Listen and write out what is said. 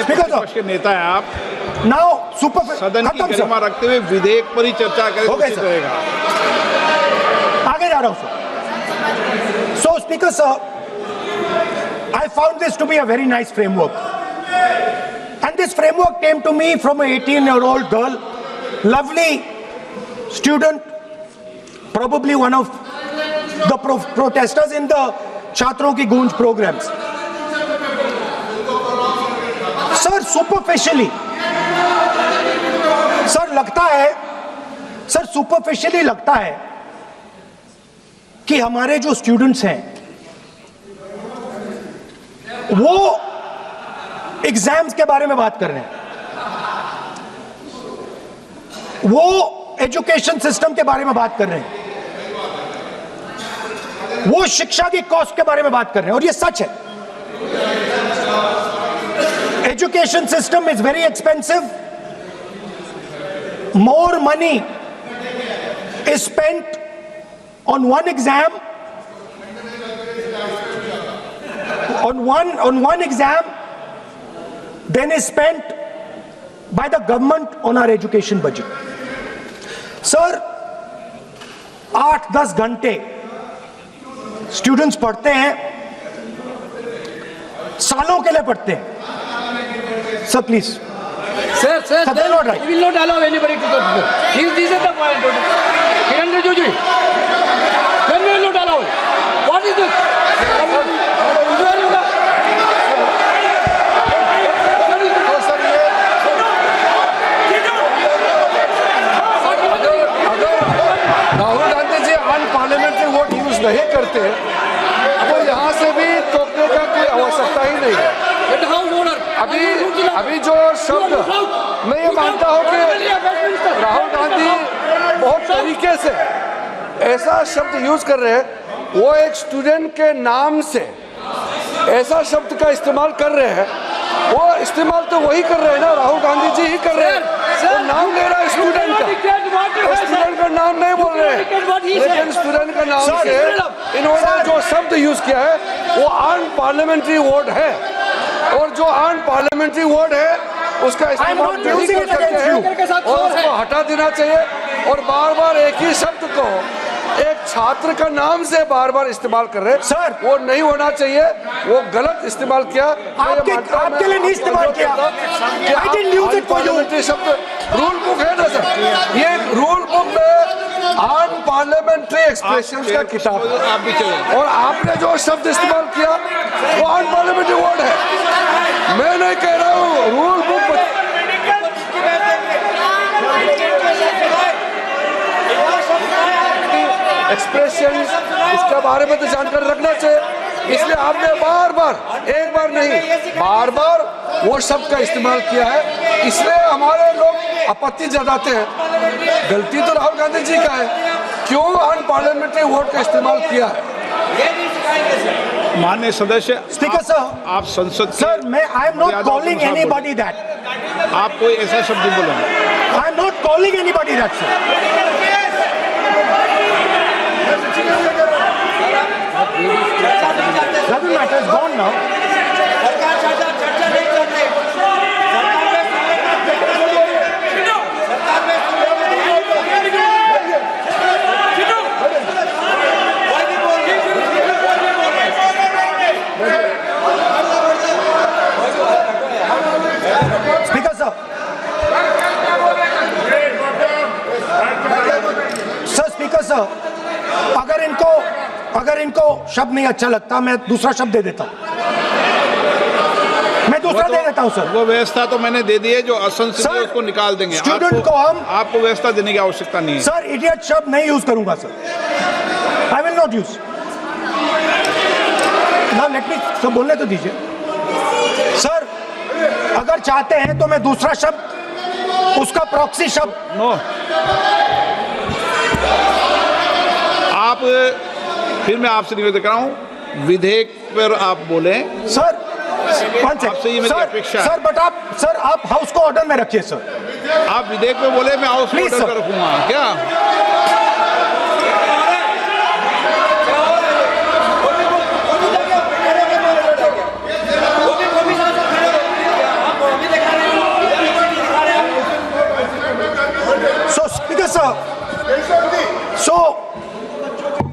माननीय प्रतिपक्ष के नेता है आप, नाउ सुपर सदन की गरिमा रखते हुए विधेयक पर ही चर्चा करें तो उचित रहेगा। आगे जा रहा हूं sir. So speaker sir, I found this to be a very nice framework, and this framework came to me from an 18-year-old girl, lovely student, probably one of the protesters in the छात्रों की गूंज programs. Sir, superficially, sir लगता है, sir superficially लगता है कि हमारे जो स्टूडेंट्स हैं वो एग्जाम्स के बारे में बात कर रहे हैं, वो एजुकेशन सिस्टम के बारे में बात कर रहे हैं, वो शिक्षा की कॉस्ट के बारे में बात कर रहे हैं, और ये सच है। Education system is very expensive, more money is spent on one exam, on one exam then is spent by the government on our education budget. Sir, 8-10 घंटे स्टूडेंट्स पढ़ते हैं, सालों के लिए पढ़ते हैं। Sir please sir, we will not allow anybody to talk. This is the point. Kiran Rijiju, then we will not allow. What is this? Rahul Gandhi ji unparliamentary word use नहीं करते, तो यहाँ से भी टोकने का कोई आवश्यकता ही नहीं है। अभी जो शब्द मैं ये मानता हूँ कि राहुल गांधी बहुत तरीके से ऐसा शब्द यूज कर रहे हैं, वो एक स्टूडेंट के नाम से ऐसा शब्द का इस्तेमाल कर रहे हैं। वो इस्तेमाल तो वही कर रहे हैं ना, राहुल गांधी जी ही कर रहे हैं। वो नाम ले रहा है स्टूडेंट का, स्टूडेंट का नाम नहीं बोल रहे हैं, लेकिन स्टूडेंट का नाम से इन्होंने जो शब्द यूज किया है वो अनपार्लियामेंट्री वर्ड है, और जो अनपार्लियामेंट्री वर्ड है उसका इस्तेमाल नहीं कर सकते हैं, और उसको हटा देना चाहिए। और बार बार एक ही शब्द को एक छात्र का नाम से बार बार इस्तेमाल कर रहे हैं सर, वो नहीं होना चाहिए, वो गलत इस्तेमाल किया। आपके लिए नहीं इस्तेमाल किया, पार्लियामेंट्री शब्द रूल बुक है ना सर, ये रूल बुक में अनपार्लियामेंट्री एक्सप्रेशंस का किताब है, आप भी चले, और आपने जो शब्द इस्तेमाल किया वो अनपार्लियामेंट्री वर्ड है। मैं नहीं कह रहा हूँ, रूल बुक एक्सप्रेशन इसके बारे में तो जानकारी रखना चाहिए, इसलिए आपने बार बार, एक बार नहीं बार बार वो शब्द का इस्तेमाल किया है, इसलिए हमारे लोग आपत्ति जताते हैं। गलती तो राहुल गांधी जी का है, क्यों अनपार्लियामेंट्री वर्ड का इस्तेमाल किया है। माननीय सदस्य स्पीकर सर, आप संसद सर मैं I am not calling anybody that, आप कोई ऐसा शब्द नहीं बोलेंगे। I am not calling anybody that sir. Doesn't matter, it's gone now. Speaker sir. Sir, Speaker sir, अगर इनको शब्द नहीं अच्छा लगता, मैं दूसरा शब्द दे देता हूं, मैं दूसरा दे देता हूं सर। वो व्यवस्था तो मैंने दे दी है, जो असंसदीय उसको निकाल देंगे। स्टूडेंट को हम, आपको व्यवस्था देने की आवश्यकता नहीं है सर। इडियट शब्द नहीं यूज करूंगा sir, I will not use. Now let me sir बोलने तो दीजिए सर। अगर चाहते हैं तो मैं दूसरा शब्द, उसका प्रॉक्सी शब्द। नो, आप फिर मैं आपसे निवेदन कर रहा हूं, विधेयक पर आप बोले सर। आपसे ये मेरी अपेक्षा है सर, बट आप हाउस को ऑर्डर में रखिए सर। आप विधेयक पे बोले, मैं हाउस को ऑर्डर रखूंगा क्या?